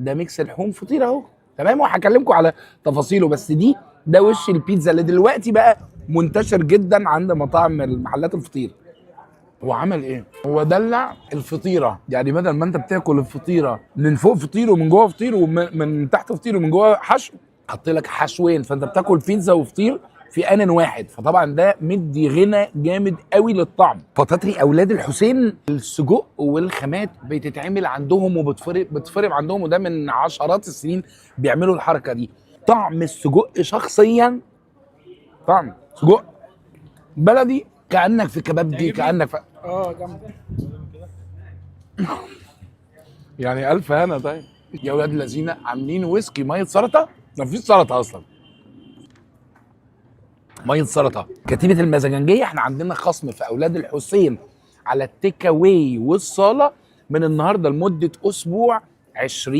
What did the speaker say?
ده ميكس لحوم فطير اهو، تمام. وهكلمكم على تفاصيله، بس ده وش البيتزا اللي دلوقتي بقى منتشر جدا عند مطاعم المحلات الفطير. هو عمل ايه؟ هو دلع الفطيره، يعني بدل ما انت بتاكل الفطيره من فوق فطير ومن جوه فطير ومن تحت فطير ومن جوه حشو، حط لك حشوين، فانت بتاكل بيتزا وفطير في ان واحد. فطبعا ده مدي غنى جامد قوي للطعم. فطاطري اولاد الحسين السجق والخامات بتتعمل عندهم بتفرم عندهم، وده من عشرات السنين بيعملوا الحركه دي. طعم السجق شخصيا طعم سجق بلدي، كانك في كبابجي، كانك في جنب يعني الف هنا. طيب يا ولاد الذين عاملين ويسكي ميه سلطه، مفيش سلطه اصلا، ميه سلطه. كتيبه المزاجنجيه احنا عندنا خصم في اولاد الحسين على التيك اواي والصاله من النهارده لمده اسبوع 20